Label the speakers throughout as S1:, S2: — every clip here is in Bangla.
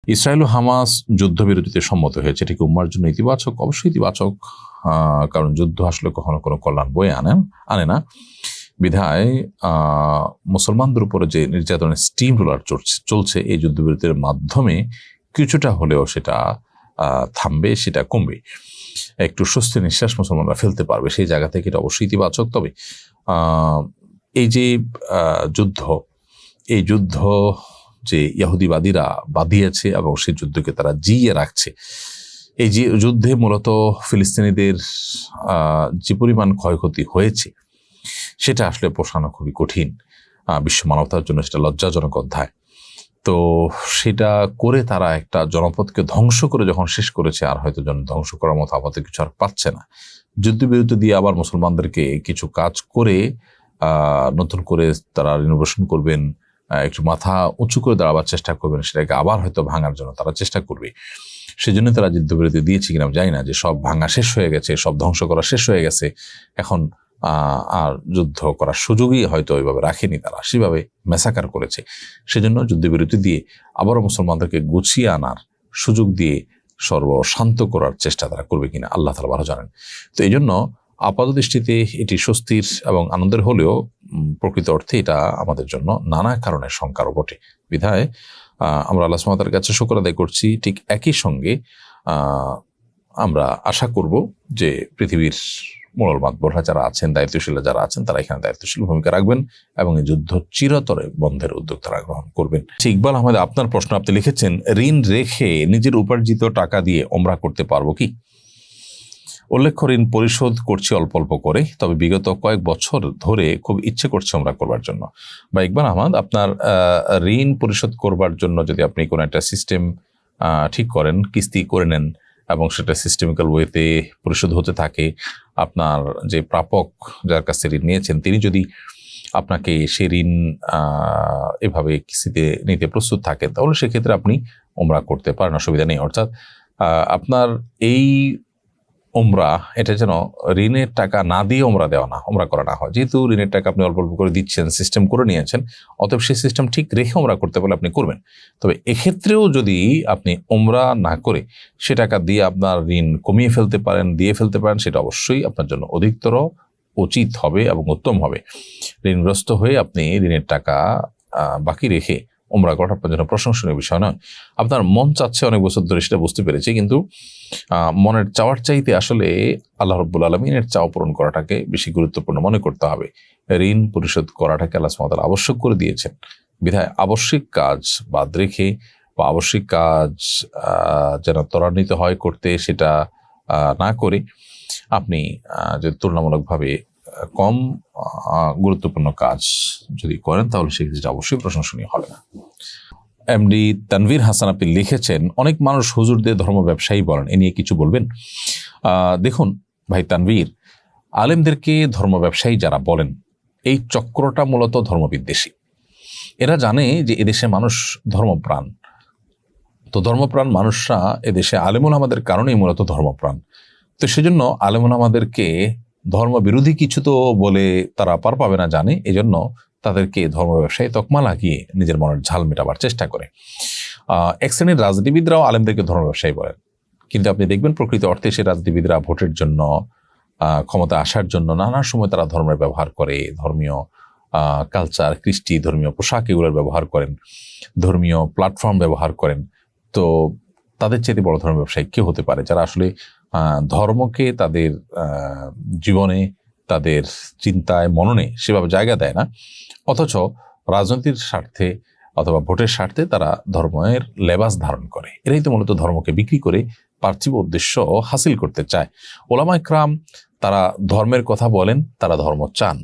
S1: ইসরায়েল ও হামাস যুদ্ধবিরতিতে সম্মত হয়েছে, এটি কি উম্মার জন্য ইতিবাচক? অবশ্যই ইতিবাচক, কারণ যুদ্ধ আসলে কখনো কোনো কল্যাণ বয়ে আনে না। বিধায় মুসলমানদের উপরে যে নির্যাতনের স্টিম রোলার চলছে এই যুদ্ধবিরতির মাধ্যমে কিছুটা হলেও সেটা থামবে, সেটা কমবে, একটু স্বস্তি নিঃশ্বাস মুসলমানরা ফেলতে পারবে, সেই জায়গা থেকে এটা অবশ্যই ইতিবাচক। তবে এই যে এই যুদ্ধ যে ইহুদিবাদীরা বাঁধিয়েছে এবং সেই যুদ্ধকে তারা জিইয়ে রাখছে, এই যে যুদ্ধে মূলত ফিলিস্তিনিদের যে পরিমাণ ক্ষয়ক্ষতি হয়েছে সেটা আসলে পোষানো খুবই কঠিন, বিশ্ব মানবতার জন্য সেটা লজ্জাজনক অধ্যায়। তো সেটা করে তারা একটা জনপদকে ধ্বংস করে যখন শেষ করেছে, আর হয়তো ধ্বংস করার মতো আপাতত কিছু আর পাচ্ছে না, যুদ্ধবিরতি দিয়ে আবার মুসলমানদেরকে কিছু কাজ করে নতুন করে তারা রিনোভেশন করবেন, একটু মাথা উঁচু করে দাঁড়াবার চেষ্টা করবেন, সেটাকে আবার হয়তো ভাঙার জন্য তারা চেষ্টা করবে। সেজন্য তারা যুদ্ধবিরতি দিয়েছে কিনা জানি না, যে সব ভাঙা শেষ হয়ে গেছে, সব ধ্বংস করা শেষ হয়ে গেছে, এখন আর যুদ্ধ করার সুযোগই হয়তো ওইভাবে রাখেনি, তারা সেভাবে ম্যাসাকার করেছে। সেজন্য যুদ্ধবিরতি দিয়ে আবারও মুসলমানদেরকে গুছিয়ে আনার সুযোগ দিয়ে সর্বশান্ত করার চেষ্টা তারা করবে কিনা আল্লাহ তাআলা ভালো জানেন। তো এই জন্য আপাত দৃষ্টিতে এটি স্বস্তির এবং আনন্দের হলেও প্রকৃত অর্থে এটা আমাদের জন্য নানা কারণে শঙ্কারও বটে। বিধায় আমরা আল্লাহ সুবহানাহু ওয়া তাআলার কাছে শুকর আদায় করছি। ঠিক একই সঙ্গে আমরা আশা করব যে পৃথিবীর মোড়ল মাতবররা যারা আছেন, দায়িত্বশীল যারা আছেন, তারা এখানে দায়িত্বশীল ভূমিকা রাখবেন এবং এই যুদ্ধ চিরতরে বন্ধের উদ্যোগ তারা গ্রহণ করবেন। ইকবাল আহমেদ, আপনার প্রশ্ন, আপনি লিখেছেন, ঋণ রেখে নিজের উপার্জিত টাকা দিয়ে ওমরা করতে পারবো কি? উল্লেখ্য, ঋণ পরিশোধ করছি অল্প অল্প করে, তবে বিগত কয়েক বছর ধরে খুব ইচ্ছে করছে ওমরা করবার জন্য। বা ইকবাল আহমদ, আপনার ঋণ পরিশোধ করবার জন্য যদি আপনি কোনো একটা সিস্টেম ঠিক করেন, কিস্তি করে নেন এবং সেটা সিস্টেমিক্যাল ওয়েতে পরিশোধ হতে থাকে, আপনার যে প্রাপক যার কাছ থেকে ঋণ নিয়েছেন তিনি যদি আপনাকে সে ঋণ এভাবে কিস্তিতে নিতে প্রস্তুত থাকেন, তাহলে সেক্ষেত্রে আপনি ওমরা করতে পারেন, অসুবিধা নেই। অর্থাৎ আপনার এই ওমরা এটা যেন ঋণের টাকা না দিয়ে ওমরা করা না হয়। যেহেতু ঋণের টাকা আপনি অল্প অল্প করে দিচ্ছেন, সিস্টেম করে নিয়েছেন, অতএব সেই সিস্টেম ঠিক রেখে ওমরা করতে পারলে আপনি করবেন। তবে এক্ষেত্রেও যদি আপনি ওমরা না করে সে টাকা দিয়ে আপনার ঋণ কমিয়ে ফেলতে পারেন, দিয়ে ফেলতে পারেন, সেটা অবশ্যই আপনার জন্য অধিকতর উচিত হবে এবং উত্তম হবে। ঋণগ্রস্ত হয়ে আপনি ঋণের টাকা বাকি রেখে ওমরা করাটা আপনার জন্য প্রশংসনীয় বিষয় নয়। আপনার মন চাচ্ছে অনেক বছর ধরে, সেটা বুঝতে পেরেছি, কিন্তু মনের চাওয়ার চাইতে আসলে আল্লাহ রাব্বুল আলামিনের চাওয়া পূরণ করাটাকে বেশি গুরুত্বপূর্ণ মনে করতে হবে। ঋণ পরিশোধ করাটাকে আল্লাহ সুবহানাহু ওয়া তাআলা আবশ্যক করে দিয়েছেন। বিধায় আবশ্যিক কাজ বাদ রেখে বা আবশ্যিক কাজ যেন ত্বরান্বিত হয় করতে, সেটা না করে আপনি যে তুলনামূলকভাবে কম গুরুত্বপূর্ণ কাজ যদি করেন, তাহলে সেক্ষেত্রে অবশ্যই প্রশংসনীয় হবে না। এমডি তানভীর হাসান, আপনি লিখেছেন, অনেক মানুষ হুজুরদের ধর্ম ব্যবসায়ী বলেন, এ নিয়ে কিছু বলবেন? দেখুন ভাই তানভীর, আলেমদেরকে ধর্ম ব্যবসায়ী যারা বলেন, এই চক্রটা মূলত ধর্মবিদ্বেষী। এরা জানে যে এদেশে মানুষ ধর্মপ্রাণ, তো ধর্মপ্রাণ মানুষরা এদেশে আলেমুল আমাদের কারণেই মূলত ধর্মপ্রাণ। তো সেজন্য আলেমুল আমাদেরকে ধর্ম বিরোধী কিছু তো বলে তারা পার পাবে না জানে, এজন্য তাদেরকে ধর্ম ব্যবসায়ী তকমা লাগিয়ে নিজের মনের ঝাল মেটাবার চেষ্টা করে। এক শ্রেণীর রাজনীতিবিদরাও আলেমদেরকে ধর্ম ব্যবসায়ী বলেন, কিন্তু আপনি দেখবেন প্রকৃত অর্থে সে রাজনীতিবিদরা ভোটের জন্য, ক্ষমতা আসার জন্য নানা সময় তারা ধর্মের ব্যবহার করে, ধর্মীয় কালচার, কৃষ্টি, ধর্মীয় পোশাক এগুলোর ব্যবহার করেন, ধর্মীয় প্ল্যাটফর্ম ব্যবহার করেন। তো তাদের চেয়ে বড় ধর্মের ব্যবসায়ী কেউ হতে পারে যারা আসলে ধর্মকে তাদের জীবনে, তাদের চিন্তায়, মননে সেভাবে জায়গা দেয় না, অথচ রাজনীতির স্বার্থে অথবা ভোটের স্বার্থে তারা ধর্মের লেবাস ধারণ করে। এরাই তো মূলত ধর্মকে বিক্রি করে পার্থিব উদ্দেশ্য হাসিল করতে চায়। ওলামায়ে কেরাম তারা ধর্মের কথা বলেন, তারা ধর্ম চান,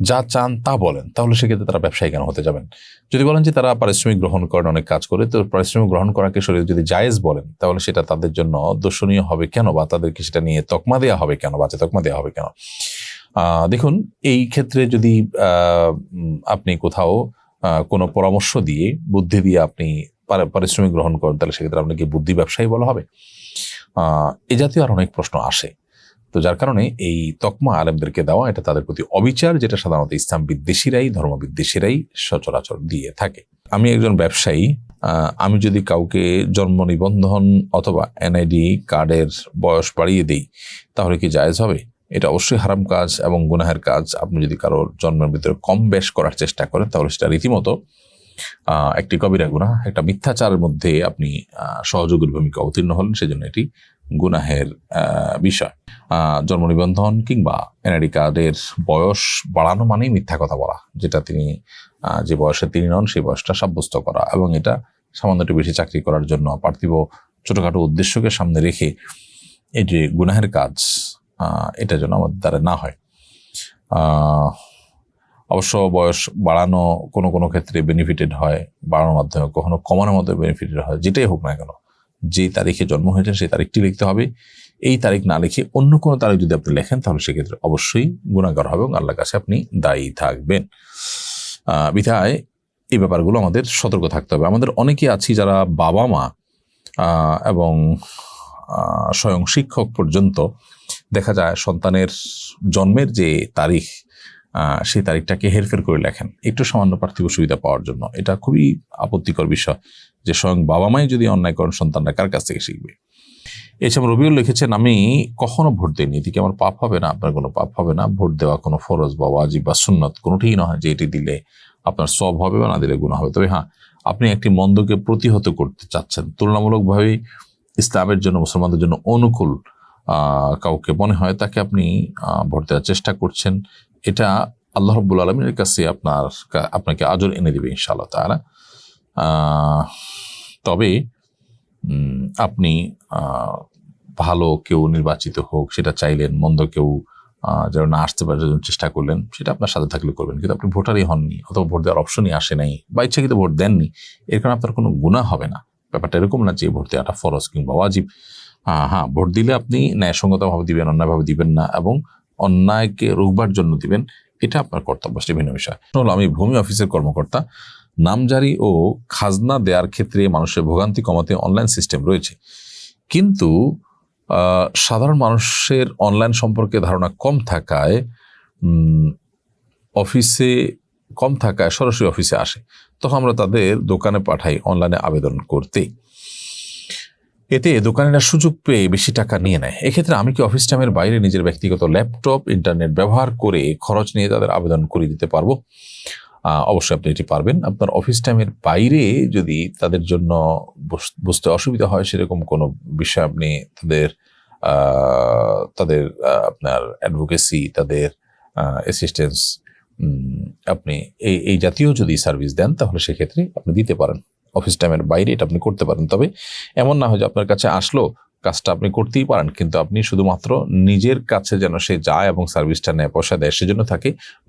S1: যা চান তা বলেন, তাহলে সেক্ষেত্রে তারা ব্যবসায়ী কেন হতে যাবেন? যদি বলেন যে তারা পারিশ্রমিক গ্রহণ করেন, অনেক কাজ করে, তো পারিশ্রমিক গ্রহণ করাকে শরীয়ত যদি জায়েজ বলেন, তাহলে সেটা তাদের জন্য দর্শনীয় হবে কেন, বা তাদেরকে সেটা নিয়ে তকমা দেওয়া হবে কেন, বাজে তকমা দেওয়া হবে কেন? দেখুন, এই ক্ষেত্রে যদি আপনি কোথাও কোনো পরামর্শ দিয়ে, বুদ্ধি দিয়ে আপনি পারিশ্রমিক গ্রহণ করেন, তাহলে সেক্ষেত্রে আপনাকে বুদ্ধি ব্যবসায়ী বলা হবে? এ জাতীয় আর অনেক প্রশ্ন আসে। তো যার কারণে এই তকমা আলেমদেরকে দেওয়া, এটা তাদের প্রতি অবিচার, যেটা সাধারণত ইসলাম বিদ্বেষীরাই, ধর্ম বিদ্বেষীরাই সচরাচর দিয়ে থাকে। আমি একজন ব্যবসায়ী, আমি যদি কাউকে জন্ম নিবন্ধন অথবা এনআইডি কার্ডের বয়স বাড়িয়ে দিই তাহলে কি জায়েজ হবে? এটা অবশ্যই হারাম কাজ এবং গুনাহের কাজ। আপনি যদি কারোর জন্মের ভিতরে কম বেশ করার চেষ্টা করেন তাহলে সেটা রীতিমতো একটি কবিরা গুনাহ, একটা মিথ্যাচারের মধ্যে আপনি সহযোগীর ভূমিকা অবতীর্ণ হলেন, সেজন্য এটি গুনাহের বিষয়। জন্ম নিবন্ধন কিংবা এনআইডি কার্ডের বয়স বাড়ানো মানেই মিথ্যা কথা বলা, যেটা তিনি যে বয়সে তিনি নন সেই বয়সটা সাব্যস্ত করা, এবং এটা সামান্য একটু বেশি চাকরি করার জন্য পার্থিব ছোটখাটো উদ্দেশ্যকে সামনে রেখে এই যে গুনাহের কাজ, এটা যেন আমাদের দ্বারা না হয়। অবশ্য বয়স বাড়ানো কোনো কোনো ক্ষেত্রে বেনিফিটেড হয়, বাড়ানোর মাধ্যমে কখনো কমানোর মাধ্যমে বেনিফিটেড হয়। যেটাই হোক না কেন, যে তারিখে জন্ম হয়েছেন সেই তারিখটি লিখতে হবে। এই তারিখ না লিখে অন্য কোনো তারিখ যদি আপনি লেখেন তাহলে সেক্ষেত্রে অবশ্যই গুনাহগার হবে এবং আল্লাহর কাছে আপনি দায়ী থাকবেন। বিধায় এই ব্যাপারগুলো আমাদের সতর্ক থাকতে হবে। আমাদের অনেকে আছি যারা বাবা মা এবং স্বয়ং শিক্ষক পর্যন্ত দেখা যায় সন্তানের জন্মের যে তারিখ সেই তারিখটাকে হেরফের করে লেখেন একটু সামান্য পার্থিব সুবিধা পাওয়ার জন্য। এটা খুবই আপত্তিকর বিষয় যে স্বয়ং বাবা মাই যদি অন্যায় করেন সন্তানরা কার কাছ থেকে শিখবে। এছাড়া রবিউল লিখেছেন, আমি কখনো ভোট দিইনি, এদিকে আমার পাপ হবে না? আপনার কোনো পাপ হবে না। ভোট দেওয়া কোনো ফরজ বা ওয়াজিব বা সুন্নত কোনোটিই নয় যে এটি দিলে আপনার সওয়াব হবে বা না দিলে গুনাহ হবে। তবে হ্যাঁ, আপনি একটি মন্দকে প্রতিহত করতে চাচ্ছেন, তুলনামূলকভাবে ইসলামের জন্য মুসলমানদের জন্য অনুকূল কাউকে মনে হয় তাকে আপনি ভোট দেওয়ার চেষ্টা করছেন, এটা আল্লাহ রাব্বুল আলামিনের কাছে আপনাকে আজর এনে দিবে ইনশাআল্লাহ তাআলা। তবে আপনি ভালো কেউ নির্বাচিত হোক সেটা চাইলেন, মন্দ কেউ যেন না আসতে পারে চেষ্টা করলেন, সেটা আপনার সাথে থাকলে করবেন। কিন্তু আপনি ভোটারই হননি অথবা ভোট দেওয়ার অপশনই আসে নাই বা ইচ্ছাকৃত ভোট দেননি, এর কারণে আপনার কোনো গুনাহ হবে না। ব্যাপারটা এরকম না যে ভোট দেওয়াটা ফরজ কিংবা ওয়াজিব। হ্যাঁ, ভোট দিলে আপনি ন্যায়সঙ্গতভাবে দিবেন, অন্যায়ভাবে দিবেন না, এবং অন্যায়কে রুখবার জন্য দিবেন, এটা আপনার কর্তব্য, সেটা ভিন্ন বিষয়। আমি ভূমি অফিসের কর্মকর্তা। নামজারি ও খাজনা দেওয়ার ক্ষেত্রে মানুষের ভোগান্তি কমাতে অনলাইন সিস্টেম রয়েছে, কিন্তু সাধারণ মানুষের অনলাইন সম্পর্কে ধারণা কম থাকায় সরাসরি অফিসে আসে, তখন আমরা তাদের দোকানে পাঠাই অনলাইনে আবেদন করতে। এতে দোকানিরা সুযোগ পেয়ে বেশি টাকা নিয়ে নেয়। এক্ষেত্রে আমি কি অফিস টাইমের বাইরে নিজের ব্যক্তিগত ল্যাপটপ ইন্টারনেট ব্যবহার করে খরচ নিয়ে তাদের আবেদন করে দিতে পারবো? অবশ্যই আপনি এটি পারবেন। আপনার অফিস টাইমের বাইরে যদি তাদের জন্য বুঝতে অসুবিধা হয় সেরকম কোনো বিষয় আপনি তাদের আপনার অ্যাডভোকেসি, তাদের অ্যাসিস্ট্যান্স, আপনি এই জাতীয় যদি সার্ভিস দেন তাহলে সেক্ষেত্রে আপনি দিতে পারেন। অফিস টাইমের বাইরে এটা আপনি করতে পারেন। তবে এমন না হয় যে আপনার কাছে আসলো, কাজটা আপনি করতেই পারেন, কিন্তু আপনি শুধুমাত্র নিজের কাছে যেন সে যায় এবং সার্ভিসটা নেয়, পয়সা দেয়, সেজন্য তাকে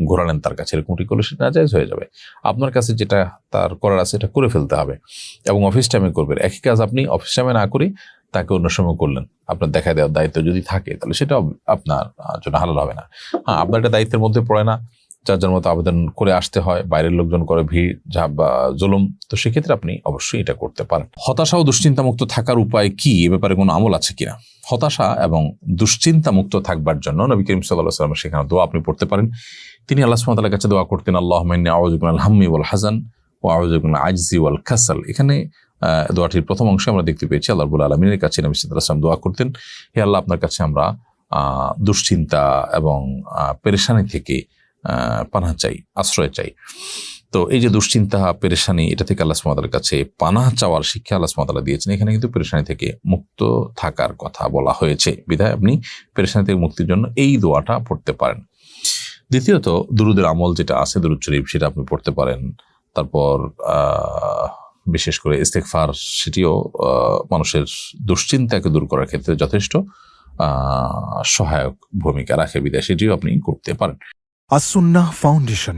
S1: ঘোরালেন তার কাছে, এরকমটি করলে সেটা নাজায়েজ হয়ে যাবে। আপনার কাছে যেটা তার করার আছে এটা করে ফেলতে হবে এবং অফিস টাইমে করবেন। একই কাজ আপনি অফিস টাইমে না করে তাকে অন্য সময় করলেন, আপনার দেখা দেওয়ার দায়িত্ব যদি থাকে তাহলে সেটা আপনার জন্য হালাল হবে না। হ্যাঁ, আপনার একটা দায়িত্বের মধ্যে পড়ে না, যার মতো আবেদন করে আসতে হয়, বাইরের লোকজন করে ভিড় বা জুলুম, তো সেক্ষেত্রে আপনি অবশ্যই এটা করতে পারেন। হতাশা ও দুশ্চিন্তা মুক্ত থাকার উপায় কি, এ ব্যাপারে কোনো আমল আছে কিনা? হতাশা এবং দুশ্চিন্তা মুক্ত থাকবার জন্য নবী করিম সাল্লাল্লাহু আলাইহি ওয়াসাল্লাম সেখানে দোয়া আপনি পড়তে পারেন। তিনি আল্লাহ সুবহানাহু ওয়া তাআলার কাছে দোয়া করতেন, আল্লাহুম্মা ইন্নী আউযু বিকা মিনাল হাম্মি ওয়াল হাযান ওয়া আউযু বিকা মিনাল আজজি ওয়াল কাসাল। এখানে দোয়াটির প্রথম অংশে আমরা দেখতে পেয়েছি আল্লাহ রাব্বুল আলামিনের কাছে নবী সাল্লাল্লাহু আলাইহি ওয়াসাল্লাম দোয়া করতেন, হে আল্লাহ, আপনার কাছে আমরা দুশ্চিন্তা এবং পেরেশানি থেকে পানাহ চাই, আশ্রয় চাই। তো এই যে দুশ্চিন্তা, পেরেশানি, এটা থেকে আল্লাহ সুবহানাহু ওয়া তাআলার কাছে পানাহ চাওয়ার শিক্ষা আল্লাহ সুবহানাহু ওয়া তাআলা দিয়েছেন। এখানে কিন্তু পেরেশানি থেকে মুক্ত থাকার কথা বলা হয়েছে, বিধায় আপনি পেরেশানি থেকে মুক্তির জন্য এই দোয়াটা পড়তে পারেন। দ্বিতীয়ত, দুরুদের আমল যেটা আছে, দুরুদ শরীফ, সেটা আপনি পড়তে পারেন। তারপর বিশেষ করে ইস্তেগফার, সেটিও মানুষের দুশ্চিন্তাকে দূর করার ক্ষেত্রে যথেষ্ট সহায়ক ভূমিকা রাখে, বিধায় সেটিও আপনি করতে পারেন।
S2: আসুন্নাহ ফাউন্ডেশন।